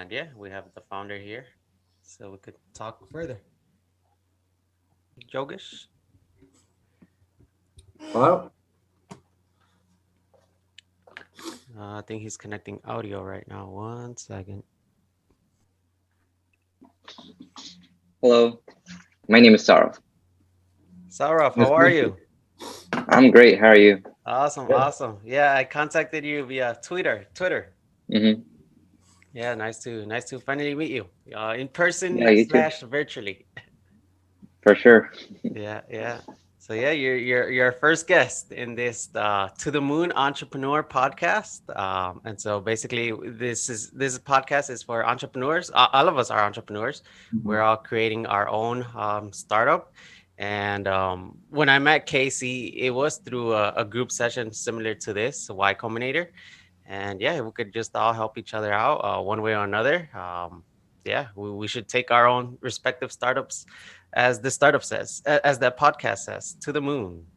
And yeah, we have the founder here, so we could talk further. Yogesh, Hello? I think he's connecting audio right now. One second. Hello, my name is Sarah. Saurabh, Nice how to are meet you. you? I'm great. How are you? Awesome, Good. awesome. Yeah, I contacted you via Twitter. hmm Yeah, nice to finally meet you. In person Yeah, you too. slash virtually. For sure. Yeah, yeah. So yeah, you're our first guest in this To the Moon Entrepreneur podcast. And so basically, this podcast is for entrepreneurs. All of us are entrepreneurs. We're Mhm. all creating our own startup. And when I met Casey, it was through a group session similar to this, Y Combinator. And yeah, we could just all help each other out one way or another. Yeah, we should take our own respective startups, as the startup says, as that podcast says, to the moon.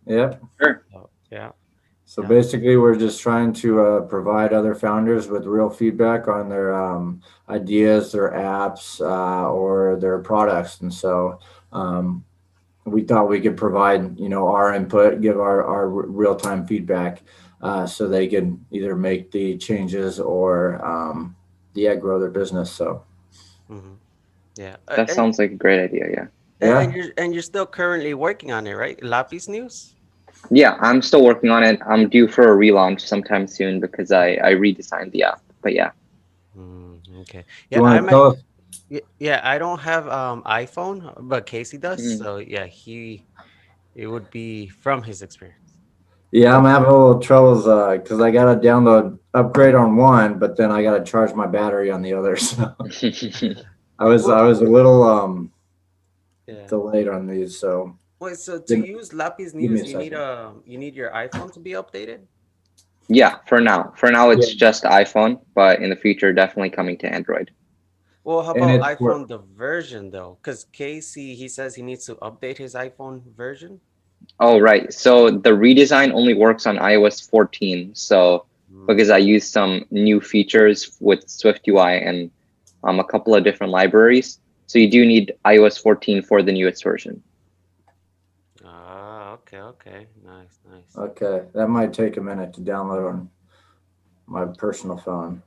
Yep. Sure. So, yeah, So yeah. basically, we're just trying to provide other founders with real feedback on their ideas, their apps, or their products. And so we thought we could provide, our input, give our real time feedback, so they could either make the changes or, yeah, grow their business. So Hmm. Yeah. That sounds like a great idea. Yeah. yeah, And you're still currently working on it, right? Lapis News. Yeah, I'm still working on it. I'm due for a relaunch sometime soon because I redesigned the app. But yeah. Okay. you Yeah, want I'm to at, tell us? yeah, I don't have iPhone, but Casey does. Mhm. So yeah, he it would be from his experience. Yeah, I'm having a little troubles because I got to download upgrade on one, but then I got to charge my battery on the other. So I Well, was a little yeah. delayed on these. So Wait, so to give, use Lapis give me a News, second. you need your iPhone to be updated? Yeah, for now. For now, Yeah, it's just iPhone, but in the future, definitely coming to Android. Well, how and about it's for iPhone the version though? Because Casey, he says he needs to update his iPhone version. Oh, right. So the redesign only works on iOS 14. So because Hmm. I used some new features with SwiftUI and a couple of different libraries. So you do need iOS 14 for the newest version. Ah, okay, okay. Nice, nice. okay. That might take a minute to download on my personal phone.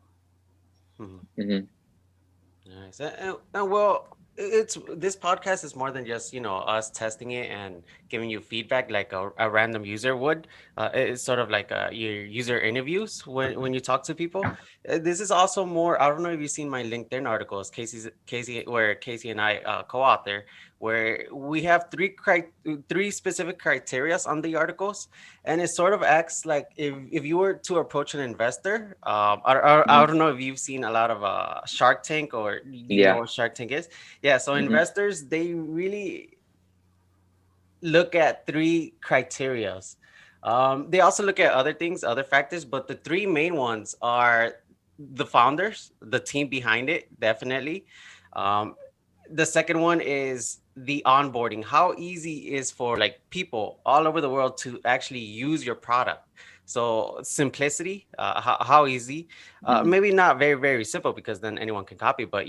Mhm. hmm Nice. And well, it's this podcast is more than just, us testing it and giving you feedback like a random user would. It's sort of like your user interviews when you talk to people. This is also more, I don't know if you've seen my LinkedIn articles, where Casey and I co-author, where we have three specific criterias on the articles, and it sort of acts like if you were to approach an investor. I hmm don't know if you've seen a lot of Shark Tank, or do you know Yeah. what Shark Tank is? Yeah, so hmm investors, they really look at three criterias. They also look at other things, other factors, but the three main ones are the founders, the team behind it, definitely. Um, the second one is the onboarding. How easy is for like people all over the world to actually use your product? So simplicity, how easy? hmm Maybe not very very simple, because then anyone can copy, but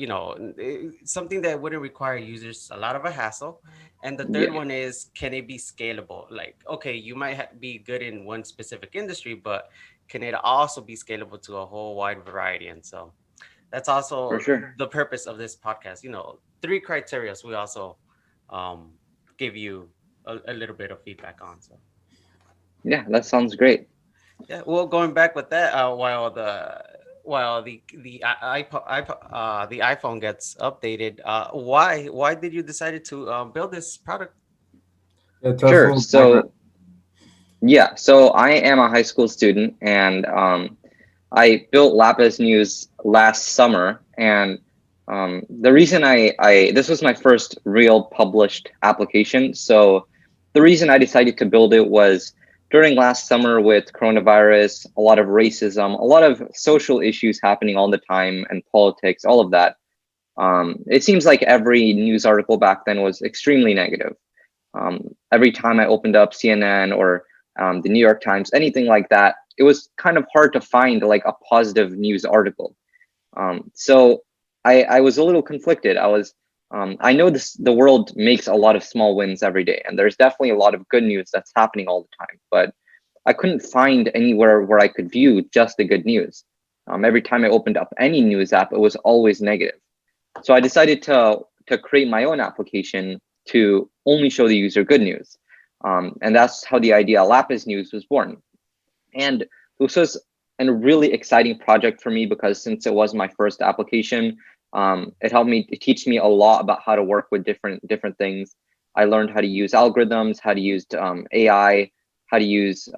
something that wouldn't require users a lot of a hassle. And the third Yeah, one is, can it be scalable? Like, okay, you might be good in one specific industry, but can it also be scalable to a whole wide variety? And so that's for also sure. the purpose of this podcast. Three criterias we also um, give you a little bit of feedback on. So Yeah, that sounds great. yeah, well, going back with that, while the iPhone gets updated, why did you decided to build this product? Yeah, tell us a Sure. little background. So I am a high school student, and I built Lapis News last summer. And the reason I this was my first real published application. So the reason I decided to build it was during last summer with coronavirus, a lot of racism, a lot of social issues happening all the time, and politics, all of that. It seems like every news article back then was extremely negative. Every time I opened up CNN or the New York Times, anything like that, it was kind of hard to find like a positive news article. So I was a little conflicted. I know the world makes a lot of small wins every day, and there's definitely a lot of good news that's happening all the time, but I couldn't find anywhere where I could view just the good news. Every time I opened up any news app, it was always negative. So I decided to create my own application to only show the user good news. And that's how the idea Lapis News was born. And this was a really exciting project for me because since it was my first application, it helped me teach me a lot about how to work with different things. I learned how to use algorithms, how to use AI, how to use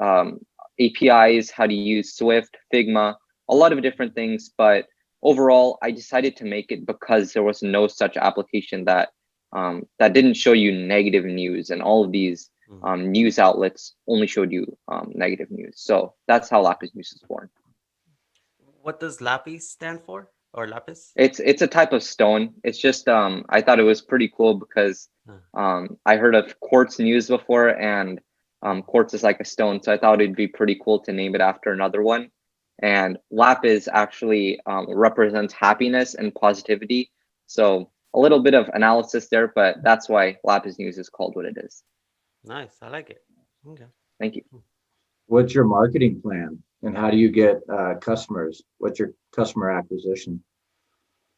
APIs, how to use Swift, Figma, a lot of different things. But overall, I decided to make it because there was no such application that didn't show you negative news, and all of these news outlets only showed you negative news. So that's how Lapis News is born. What does Lapis stand for, or Lapis? It's a type of stone. It's just I thought it was pretty cool because I heard of quartz news before, and quartz is like a stone, so I thought it'd be pretty cool to name it after another one. And Lapis actually represents happiness and positivity. So a little bit of analysis there, but that's why Lapis News is called what it is. Nice, I like it. Okay. Thank you. What's your marketing plan, and how do you get customers? What's your customer acquisition?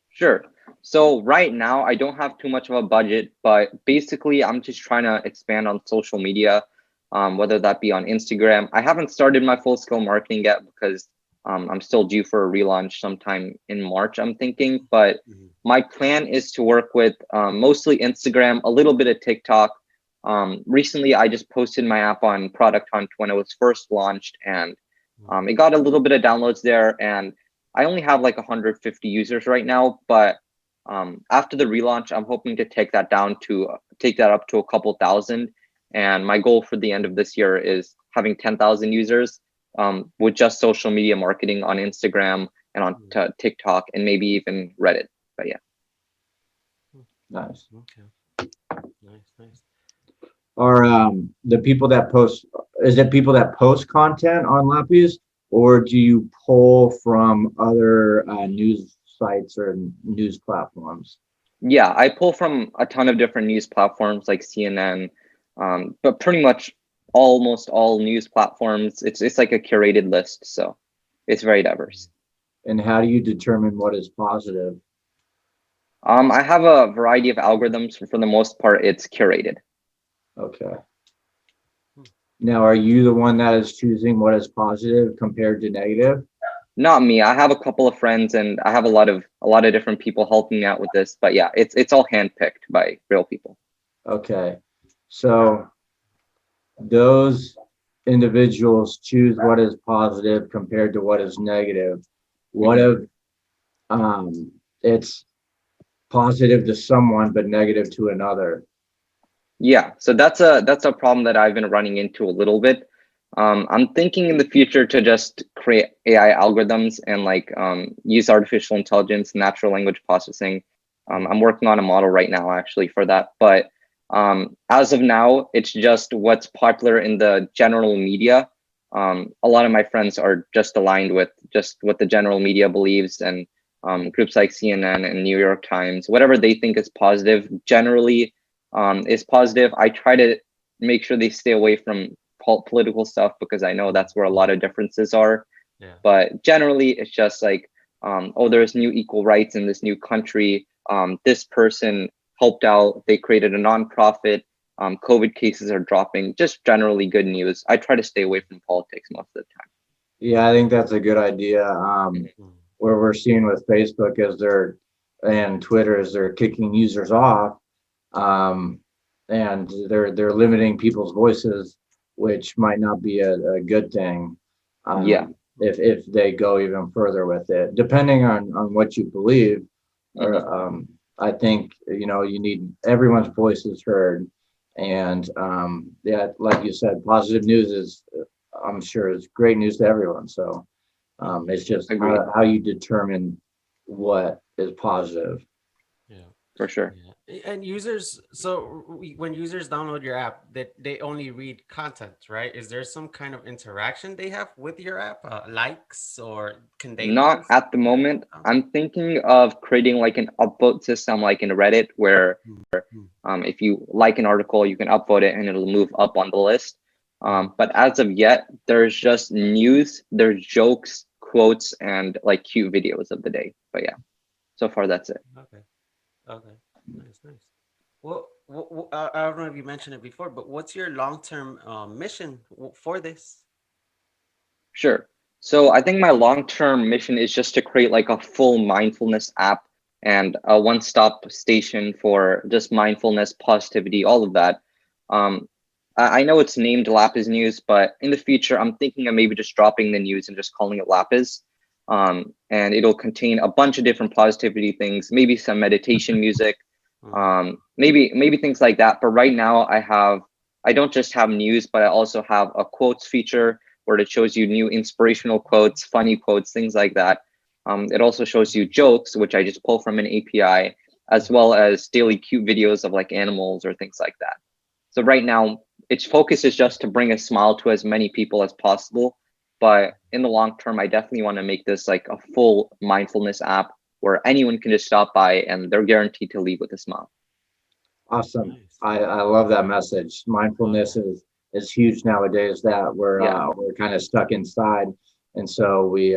Sure. So right now I don't have too much of a budget, but basically I'm just trying to expand on social media, whether that be on Instagram. I haven't started my full scale marketing yet because I'm still due for a relaunch sometime in March, I'm thinking. But my plan is to work with mostly Instagram, a little bit of TikTok. Recently, I just posted my app on Product Hunt when it was first launched, and it got a little bit of downloads there. And I only have like 150 users right now, but after the relaunch, I'm hoping to take that up to a couple thousand. And my goal for the end of this year is having 10,000 users with just social media marketing on Instagram and on TikTok and maybe even Reddit. But yeah. Nice. Okay. Nice. Are the people that post, is it people that post content on Lapis, or do you pull from other news sites or news platforms? Yeah, I pull from a ton of different news platforms like CNN, but pretty much almost all news platforms. It's like a curated list, so it's very diverse. And how do you determine what is positive? I have a variety of algorithms. For the most part, it's curated. Okay. Now, are you the one that is choosing what is positive compared to negative? Not me. I have a couple of friends, and I have a lot of different people helping me out with this. But yeah, it's all handpicked by real people. Okay. So those individuals choose what is positive compared to what is negative. What if it's positive to someone but negative to another? Yeah, so that's a problem that I've been running into a little bit. I'm thinking in the future to just create AI algorithms and like use artificial intelligence, natural language processing. I'm working on a model right now actually for that, but as of now, it's just what's popular in the general media. A lot of my friends are just aligned with just what the general media believes, and groups like CNN and New York Times, whatever they think is positive, generally is positive. I try to make sure they stay away from political stuff because I know that's where a lot of differences are. Yeah. But generally, it's just like, oh, there's new equal rights in this new country. This person helped out. They created a nonprofit. COVID cases are dropping. Just generally good news. I try to stay away from politics most of the time. Yeah, I think that's a good idea. Where we're seeing with Facebook is and Twitter is they're kicking users off, and they're limiting people's voices, which might not be a good thing. Yeah. If they go even further with it, depending on what you believe, or I think you need everyone's voice is heard, and yeah, like you said, positive news is I'm sure is great news to everyone. So it's just how you determine what is positive. Yeah. for sure. Yeah. And users, so when users download your app, that they only read content, right? Is there some kind of interaction they have with your app, likes, or can they Not post at the moment. content? I'm thinking of creating like an upvote system, like in Reddit, where Mm, mm, if you like an article, you can upvote it and it'll move up on the list. mm. But as of yet, there's just news, there's jokes, quotes, and like cute videos of the day. But yeah, so far that's it. Okay. Okay. Nice. Nice. Well, I don't know if you mentioned it before, but what's your long-term mission for this? Sure. So I think my long-term mission is just to create like a full mindfulness app and a one-stop station for just mindfulness, positivity, all of that. Um, I know it's named Lapis News, but in the future, I'm thinking of maybe just dropping the news and just calling it Lapis. And it'll contain a bunch of different positivity things, maybe some meditation music, Mm, maybe things like that. But right now, I don't just have news, but I also have a quotes feature where it shows you new inspirational quotes, funny quotes, things like that. It also shows you jokes, which I just pull from an API, as well as daily cute videos of like animals or things like that. So right now, its focus is just to bring a smile to as many people as possible. But in the long term, I definitely want to make this like a full mindfulness app where anyone can just stop by and they're guaranteed to leave with a smile. Awesome. nice. I love that message. Oh Mindfulness yeah. is huge nowadays that Yeah, we're kind of stuck inside. And so we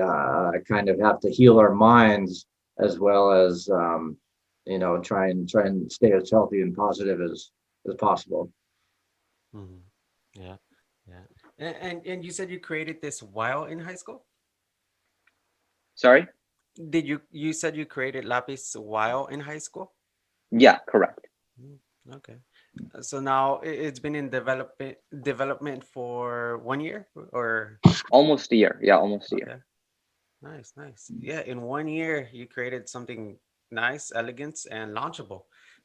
kind of have to heal our minds as well as try and stay as healthy and positive as possible. Hmm. Yeah. Yeah. And you said you created this while in high school? sorry. You said you created Lapis while in high school? Yeah, correct. Mm, okay. So now it's been in development for 1 year or Almost a year. Yeah, almost a year. okay. Nice, nice. Yeah, in 1 year you created something nice, elegant, and launchable.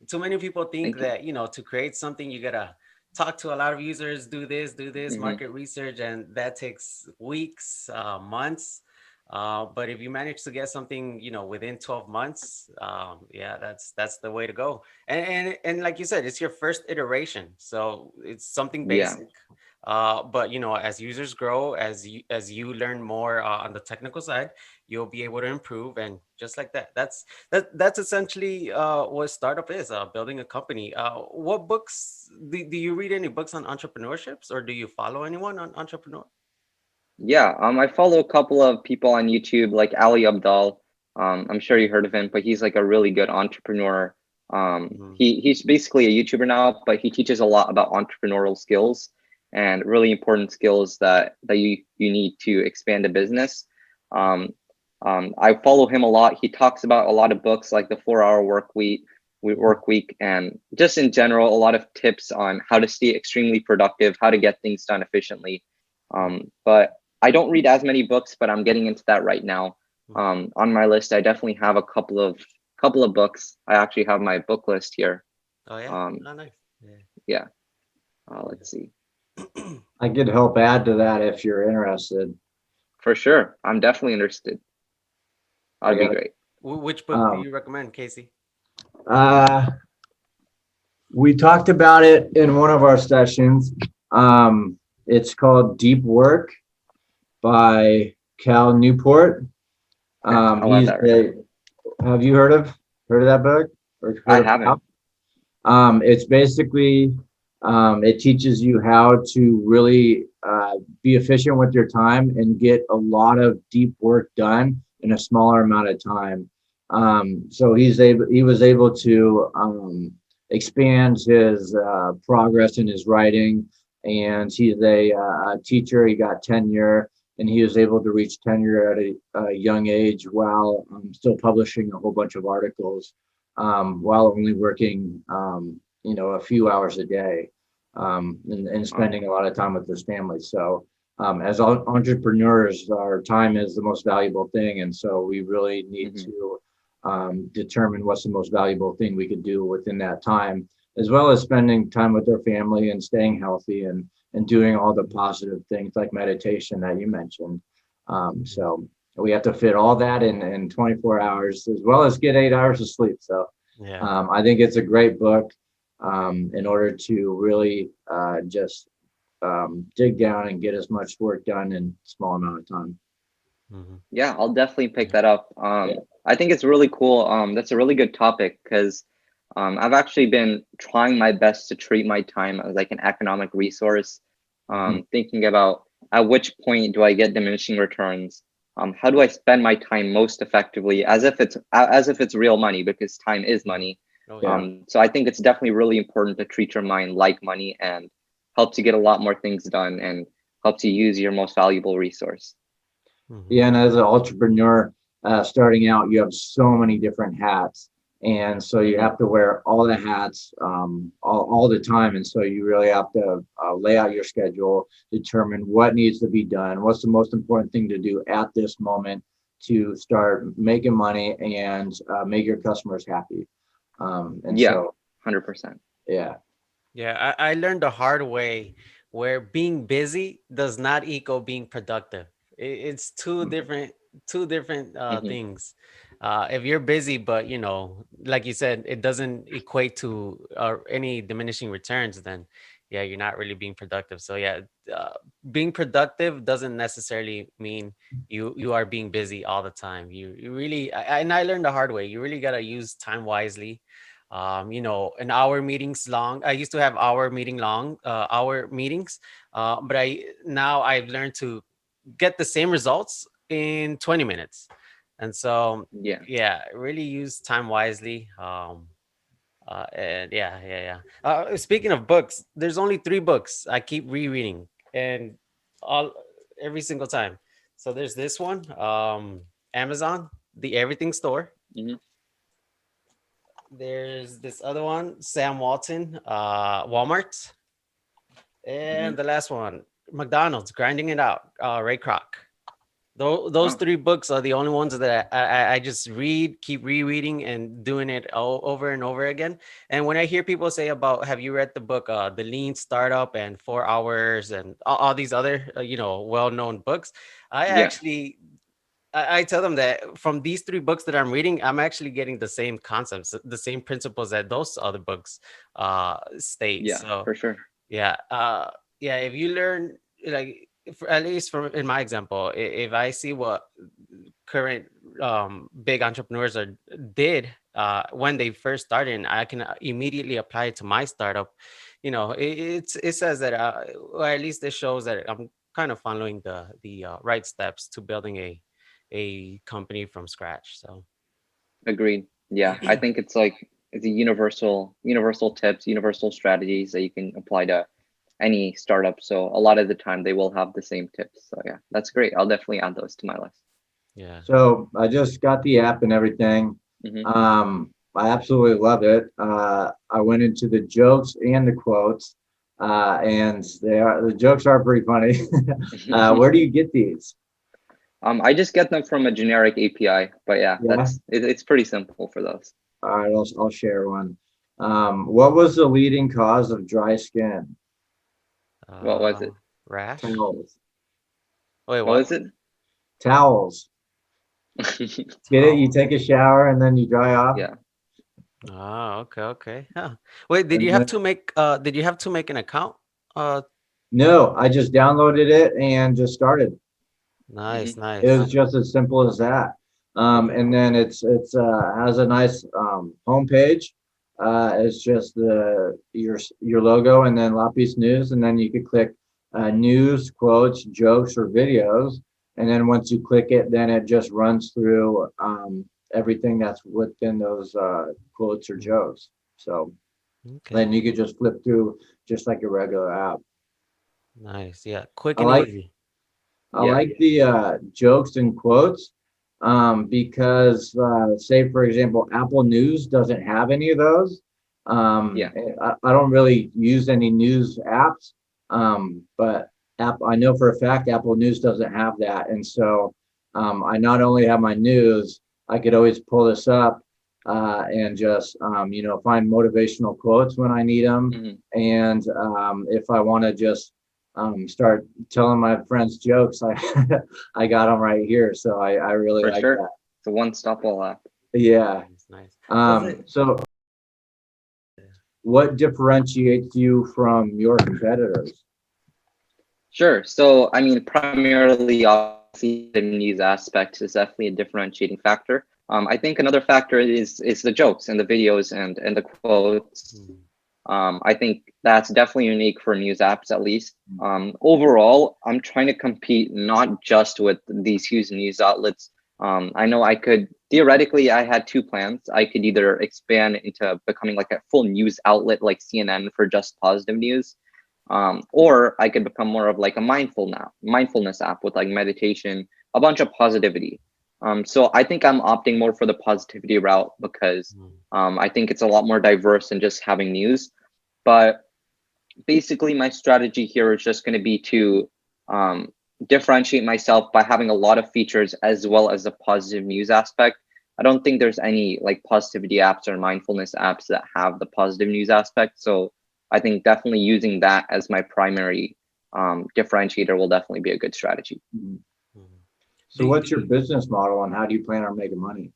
Too many people think Thank you. that, to create something you gotta talk to a lot of users, do this, Hmm. market research, and that takes weeks, months. But if you manage to get something, within 12 months, yeah, that's the way to go. And like you said, it's your first iteration, so it's something Yeah. basic. But as users grow, as you learn more on the technical side, you'll be able to improve, and just like that, that's essentially what startup is, building a company. What books do you read? Any books on entrepreneurships, or do you follow anyone on entrepreneur? Yeah. I follow a couple of people on YouTube, like Ali Abdal. I'm sure you heard of him, but he's like a really good entrepreneur. Mhm. He's basically a YouTuber now, but he teaches a lot about entrepreneurial skills and really important skills that you need to expand a business. Um, I follow him a lot. He talks about a lot of books like the 4 Hour Work Week, and just in general, a lot of tips on how to stay extremely productive, how to get things done efficiently. But I don't read as many books, but I'm getting into that right now. Mhm. On my list, I definitely have a couple of books. I actually have my book list here. Oh yeah. Um, Oh, nice. Yeah. yeah. Let's see. I could help add to that if you're interested. For sure, I'm definitely interested. I That'd be got it. great. Which book do Um, you recommend, Casey? uh, we talked about it in one of our sessions. It's called Deep Work by Cal Newport. Okay, I'll add He's that right now. a, have you heard of that book or I heard of haven't. Cal? It's basically it teaches you how to really be efficient with your time and get a lot of deep work done in a smaller amount of time. So he was able to expand his progress in his writing, and he's a teacher. He got tenure, and he was able to reach tenure at a young age while still publishing a whole bunch of articles while only working, a few hours a day, and Wow. spending a lot of time with his family. So, as entrepreneurs, our time is the most valuable thing, and so we really need Hmm. to determine what's the most valuable thing we could do within that time, as well as spending time with our family and staying healthy and doing all the positive things like meditation that you mentioned. So we have to fit all that in 24 hours as well as get 8 hours of sleep. So Yeah. I think it's a great book in order to really just dig down and get as much work done in a small amount of time. Hmm. Yeah, I'll definitely pick Yeah. that up. I think it's really cool. That's a really good topic because I've actually been trying my best to treat my time as like an economic resource, Mhm. thinking about at which point do I get diminishing returns? How do I spend my time most effectively, as if it's real money because time is Hmm. money. Oh yeah. Yeah. So I think it's definitely really important to treat your mind like money and helps you get a lot more things done and helps you use your most valuable resource. Hmm. Yeah, and as an entrepreneur starting out, you have so many different hats, and so you Hmm. have to wear all the hats all the time. And so you really have to lay out your schedule, determine what needs to be done, what's the most important thing to do at this moment to start making money and make your customers happy. And Yeah, so, 100%. yeah. Yeah, I learned the hard way where being busy does not equal being productive. It's two different Hmm. things. If you're busy, but like you said, it doesn't equate to any diminishing returns, then yeah, you're not really being productive. So yeah, uh, being productive doesn't necessarily mean you are being busy all the time. You really, and I learned the hard way. You really gotta use time wisely. An hour meetings long. I used to have hour meetings, but I've learned to get the same results in 20 minutes. And so Yeah. yeah, really use time wisely. And speaking of books, there's only three books I keep rereading, and all every single time. So there's this one, Amazon, the Everything Store. Hmm. There's this other one, Sam Walton, Walmart, Hmm. and the last one, McDonald's, Grinding It Out, Ray Kroc. Those Oh, three books are the only ones that I just keep rereading, and doing it over and over again. And when I hear people say about, have you read the book, The Lean Startup and 4 Hours, and all these other, well-known books, I yeah. actually I tell them that from these three books that I'm reading, I'm actually getting the same concepts, the same principles that those other books state. Yeah, So for sure. yeah, yeah. If you learn, like, at least from in my example, if I see what current big entrepreneurs did when they first started, and I can immediately apply it to my startup. It says that, or at least it shows that I'm kind of following the right steps to building a company from scratch. So Agreed. Yeah, I think it's a universal tips, universal strategies that you can apply to any startup. So a lot of the time they will have the same tips. So yeah, that's great. I'll definitely add those to my list. yeah. So I just got the app and everything. Hmm. I absolutely love it. I went into the jokes and the quotes, and the jokes are pretty funny. Where do you get these? I just get them from a generic API, but yeah, Yeah. it's pretty simple for those. All right, I'll share one. What was the leading cause of dry skin? What was it? Rash. Towels. Wait, What what? was it? Towels. Get it? You Towel. take a shower and then you dry off. Yeah. Oh, okay, okay. Huh. Wait, And then did you have to make an account? Uh, no, I just downloaded it and just started. nice, Hmm. It nice. was just as simple as that. Okay. And then it's has a nice homepage. It's just your logo and then Lapis News, and then you could click news, quotes, jokes, or videos. And then once you click it, then it just runs through everything that's within those quotes or Mhm. jokes. So Okay. then you could just flip through just like a regular app. Nice. Yeah. Quick I and like easy. I Yeah. like the jokes and quotes because, say, for example, Apple News doesn't have any of those. Yeah. I don't really use any news apps, but I know for a fact Apple News doesn't have that. And so I not only have my news, I could always pull this up and just, find motivational quotes when I need them. Hmm. And if I want to just start telling my friends jokes, I got them right here. So I really For like sure. that. It's a one-stop all app. Yeah. Nice, nice. Does it? So what differentiates you from your competitors? Sure. So, I mean, primarily, obviously, the news aspect is definitely a differentiating factor. I think another factor is the jokes and the videos and the quotes. Mm, I think that's definitely unique for news apps, at least. Overall, I'm trying to compete not just with these huge news outlets. I know I could theoretically, I had two plans. I could either expand into becoming like a full news outlet like CNN for just positive news, or I could become more of like a mindfulness app with like meditation, a bunch of positivity. So I think I'm opting more for the positivity route because mm, I think it's a lot more diverse than just having news. But basically, my strategy here is just going to be to um, differentiate myself by having a lot of features as well as a positive news aspect. I don't think there's any like positivity apps or mindfulness apps that have the positive news aspect. So I think definitely using that as my primary differentiator will definitely be a good strategy. Mhm. mm. So what's your business model and how do you plan on making money?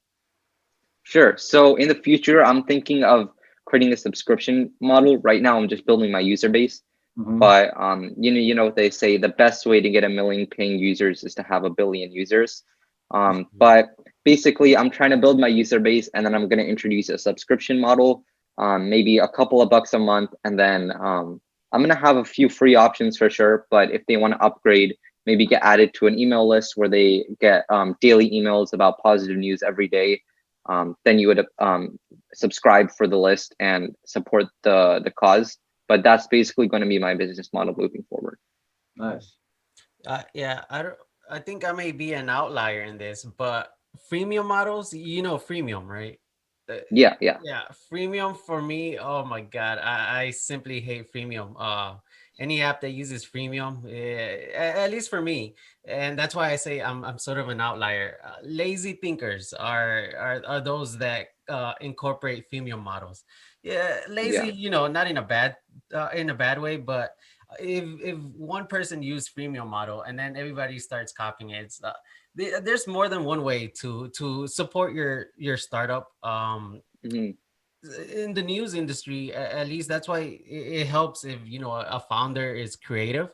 Sure. So in the future, I'm thinking of creating a subscription model. Right now, I'm just building my user base. Hmm. But you know what they say, the best way to get a million paying users is to have a billion users. Mm, But basically, I'm trying to build my user base, and then I'm going to introduce a subscription model, maybe a couple of bucks a month, and then I'm going to have a few free options for sure. But if they want to upgrade, maybe get added to an email list where they get daily emails about positive news every day. Then you would subscribe for the list and support the cause, but that's basically going to be my business model moving forward. Nice. yeah, I don't. I think I may be an outlier in this, but freemium models, you know, freemium, right? Uh, Yeah, yeah, yeah, freemium for me. Oh my god, I simply hate freemium. Any app that uses freemium, at least for me, and that's why I say I'm sort of an outlier. Lazy thinkers are those that incorporate freemium models. Yeah, lazy, yeah, you know, not in a bad way, but if one person used freemium model and then everybody starts copying it, there's more than one way to support your startup. hmm, In the news industry, at least that's why it helps if you know a founder is creative,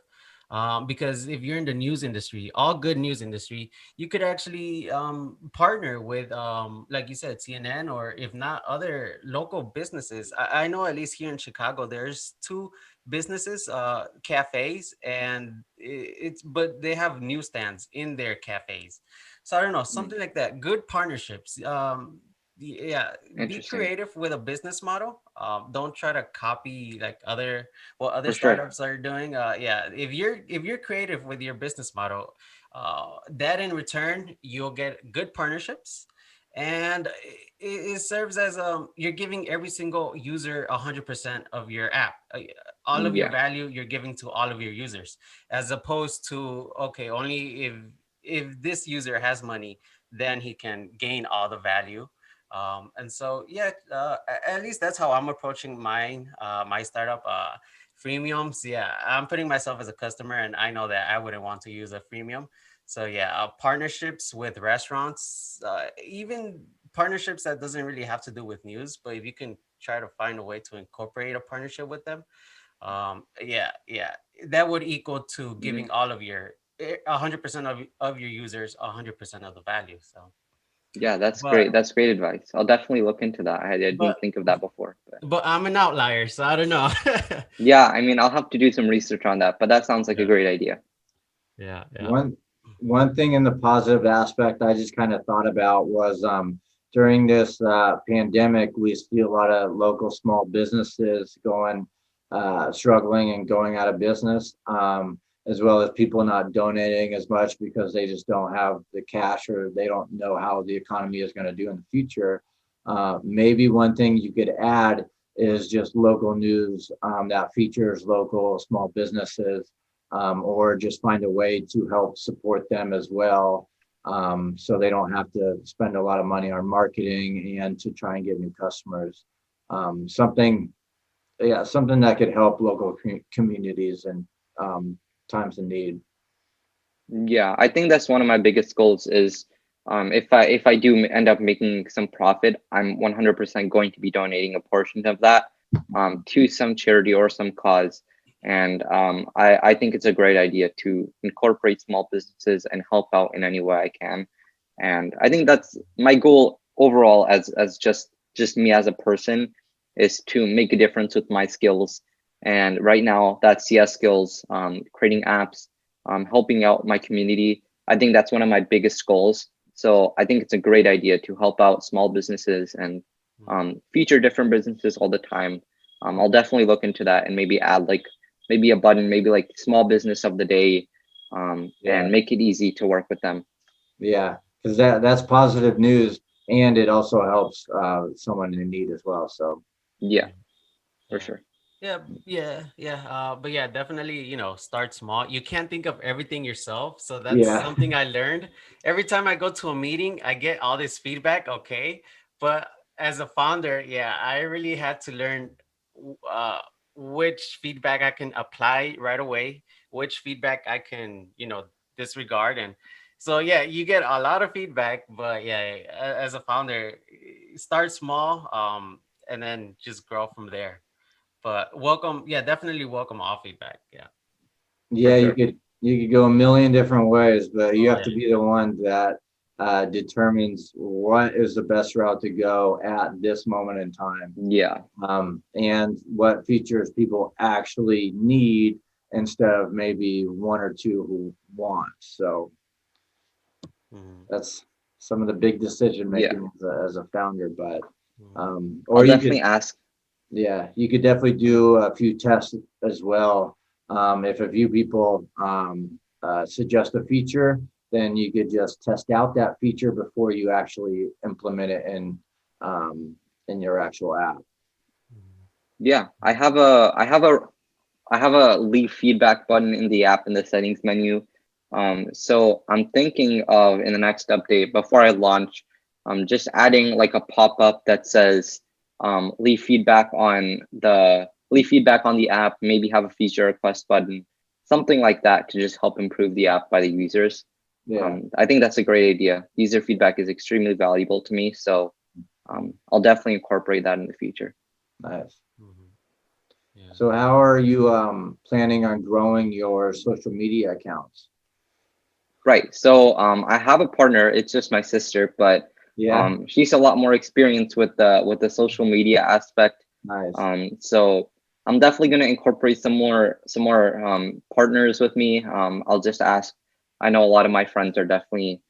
because if you're in the news industry, all good news industry, you could actually partner with like you said, CNN, or if not, other local businesses. I know at least here in Chicago there's two businesses, cafes, and it's but they have newsstands in their cafes. So I don't know, hmm. something like that, good partnerships. Yeah, be Interesting, creative with a business model. Don't try to copy like other what other for sure. startups are doing. Yeah, if you're creative with your business model, that in return you'll get good partnerships, and it serves as you're giving every single user 100% of your app. All of your Yeah, value you're giving to all of your users, as opposed to, okay, only if this user has money, then he can gain all the value. And so yeah, at least that's how I'm approaching mine, my startup. Freemiums, yeah, I'm putting myself as a customer, and I know that I wouldn't want to use a freemium. So yeah, partnerships with restaurants, even partnerships that doesn't really have to do with news, but if you can try to find a way to incorporate a partnership with them, yeah, yeah, that would equal to hmm, giving all of your 100% of your users 100% of the value. So, yeah. That's but great. That's great advice. I'll definitely look into that. I but didn't think of that before, but but I'm an outlier, so I don't know. yeah. I mean, I'll have to do some research on that. But that sounds like a Yeah, great idea. yeah, yeah. One thing in the positive aspect I just kind of thought about was during this pandemic, we see a lot of local small businesses going struggling and going out of business, as well as people not donating as much because they just don't have the cash or they don't know how the economy is going to do in the future. Maybe one thing you could add is just local news that features local small businesses, or just find a way to help support them as well, so they don't have to spend a lot of money on marketing and to try and get new customers. Something, yeah, something that could help local communities and times of need. Yeah, I think that's one of my biggest goals is if I do end up making some profit, I'm 100% going to be donating a portion of that to some charity or some cause. And I think it's a great idea to incorporate small businesses and help out in any way I can. And I think that's my goal overall as just me as a person, is to make a difference with my skills. And right now, that's CS skills, creating apps, helping out my community. I think that's one of my biggest goals. So I think it's a great idea to help out small businesses and feature different businesses all the time. I'll definitely look into that and maybe add like maybe a button, maybe like small business of the day, Yeah, and make it easy to work with them. yeah, because that's positive news, and it also helps someone in need as well. So Yeah, for Yeah. sure. Yeah. But yeah, definitely, start small. You can't think of everything yourself. So that's yeah, something I learned. Every time I go to a meeting, I get all this feedback. Okay. But as a founder, yeah, I really had to learn w- uh, which feedback I can apply right away, which feedback I can, disregard. And so, yeah, you get a lot of feedback. But yeah, as a founder, start small, and then just grow from there. But welcome, yeah, definitely welcome all feedback. Yeah. For yeah. sure. You could go a million different ways, but you Oh have yeah. to be the one that determines what is the best route to go at this moment in time, Yeah, and what features people actually need instead of maybe one or two who want. So Mhm, that's some of the big decision yeah. making as a founder. But mhm, or I'll you definitely could, ask. yeah, you could definitely do a few tests as well. If a few people suggest a feature, then you could just test out that feature before you actually implement it um, in your actual app. mhm, Yeah, I have a leave feedback button in the app in the settings menu. So I'm thinking of in the next update before I launch, just adding like a pop-up that says leave feedback on the app, maybe have a feature request button, something like that to just help improve the app by the users. Yeah, I think that's a great idea. User feedback is extremely valuable to me, so I'll definitely incorporate that in the future. nice. mhm. Yeah. So how are you planning on growing your social media accounts? Right. So I have a partner. It's just my sister, but Yeah, she's a lot more experienced with the social media aspect. nice. So I'm definitely going to incorporate some more partners with me. I'll just ask. I know a lot of my friends are definitely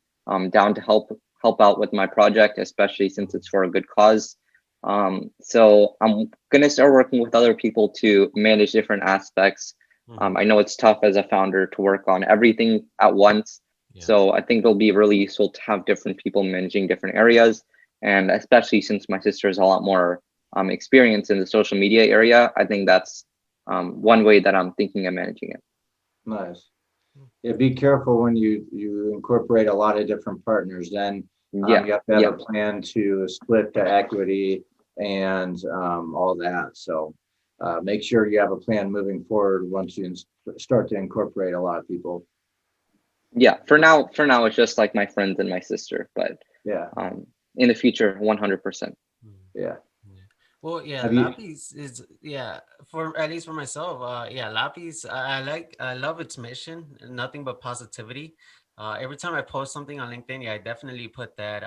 down to help out with my project, especially since Mhm, it's for a good cause. So I'm gonna start working with other people to manage different aspects. mhm. I know it's tough as a founder to work on everything at once, Yeah. so I think it'll be really useful to have different people managing different areas. And especially since my sister has a lot more experience in the social media area, I think that's one way that I'm thinking of managing it. Nice. Mm, Yeah, be careful when you incorporate a lot of different partners. Then Yeah, you have to have a yeah, plan to split the equity and all that. So make sure you have a plan moving forward once you start to incorporate a lot of people. yeah. For now, it's just like my friends and my sister, but Yeah, um, in the future, 100%. mhm. yeah. Yeah. Well, yeah, Have you? Lapis is, yeah, for at least for myself, yeah, Lapis, I love its mission, nothing but positivity. Every time I post something on LinkedIn, yeah, I definitely put that,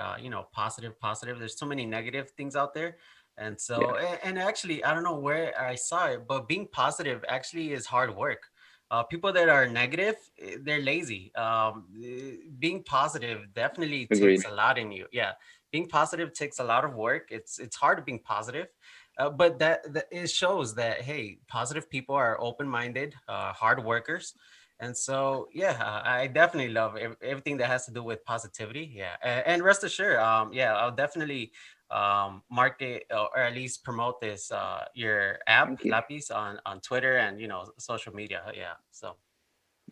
positive. There's so many negative things out there. And so, Yeah, and actually, I don't know where I saw it, but being positive actually is hard work. People that are negative, they're lazy. Being positive definitely takes agreed. a lot in you. Yeah, being positive takes a lot of work. It's hard being positive, but that it shows that, hey, positive people are open-minded, hard workers. And so yeah, I definitely love everything that has to do with positivity. Yeah, and rest assured, yeah, I'll definitely market, or at least promote this, your app Thank you. Lapis on Twitter and social media. Yeah, so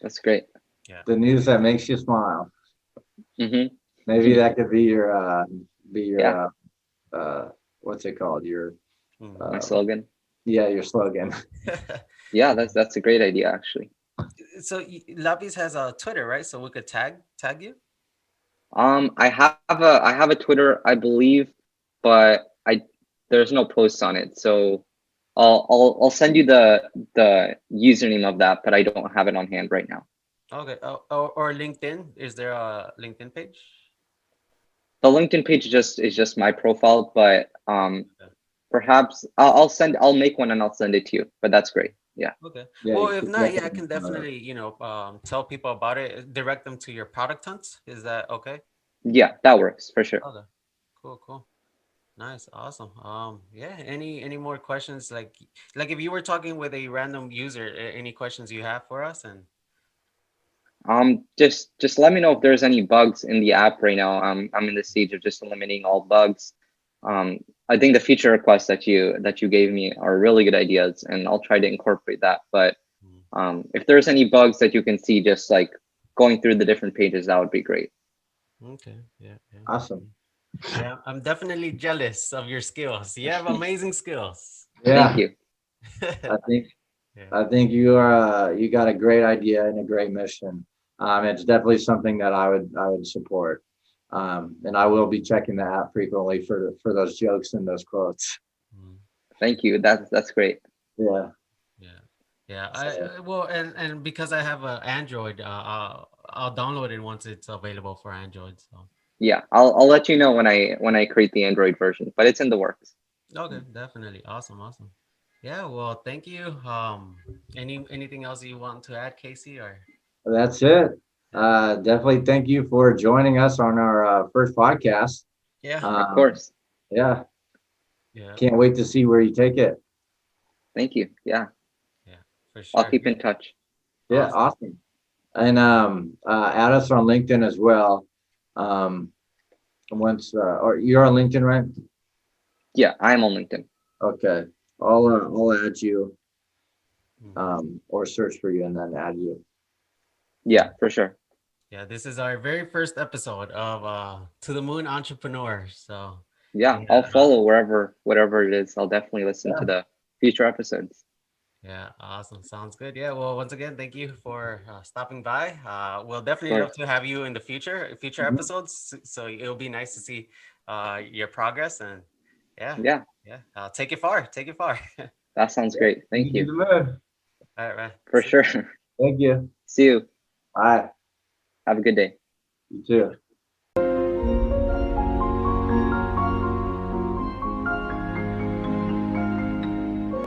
That's great. yeah. The news that makes you smile. Mm-hmm. Maybe that could be Yeah, your what's it called? Your Mhm. my uh, slogan. yeah, your slogan. Yeah, that's a great idea actually. So Lapis has a Twitter, right? So we could tag you. I have a Twitter, I believe, but I there's no posts on it. So I'll send you the username of that, but I don't have it on hand right now. Okay. Or LinkedIn. Is there a LinkedIn page? The LinkedIn page is just my profile, but Okay. perhaps I'll make one and I'll send it to you. But that's great. Yeah. Okay. Yeah, Well, you if could not, yeah, I definitely, can definitely, tell people about it, direct them to your product hunts. Is that okay? Yeah, that works for sure. Okay. Cool, cool. Nice, awesome. Yeah, any more questions like if you were talking with a random user, any questions you have for us and Just let me know if there's any bugs in the app right now. I'm in the stage of just eliminating all bugs. Um, I think the feature requests that you gave me are really good ideas, and I'll try to incorporate that. But Mm. if there's any bugs that you can see, just like going through the different pages, that would be great. Okay, yeah, yeah. awesome. Yeah, I'm definitely jealous of your skills. You have amazing skills. Thank Yeah, you. I think Yeah. I think you are you got a great idea and a great mission. It's definitely something that I would support. And I will be checking the app frequently for those jokes and those quotes. Mm. Thank you. That's great. Yeah. Yeah. Yeah, So well, and because I have a Android, I'll download it once it's available for Android. So Yeah, I'll let you know when I create the Android version, but it's in the works. okay, definitely, awesome, awesome. Yeah, well, thank you. Anything else you want to add, Casey? Or that's it. yeah, Definitely thank you for joining us on our first podcast. yeah, Of Um, course. yeah, yeah, can't wait to see where you take it. Thank you. Yeah, yeah, for I'll sure. keep Yeah, in touch. Yeah, awesome. awesome. And add us on LinkedIn as well. Um, once or you're on LinkedIn, right? Yeah, I'm on LinkedIn. Okay, I'll add you Mhm. or search for you and then add you. Yeah, for sure. Yeah, this is our very first episode of To the Moon Entrepreneur. So Yeah, yeah, I'll follow whatever it is. I'll definitely listen to Yeah, the future episodes. yeah, awesome. Sounds good. Yeah, well, once again, thank you for stopping by. We'll Of definitely love course. to have you in the future mhm. episodes. So it'll be nice to see your progress and yeah, Yeah, yeah. Take it far. Take it far. that sounds Yeah. great. You Thank do you. the move. All right, man. For See sure. ya. Thank you. See you. Bye. Have a good day. You too.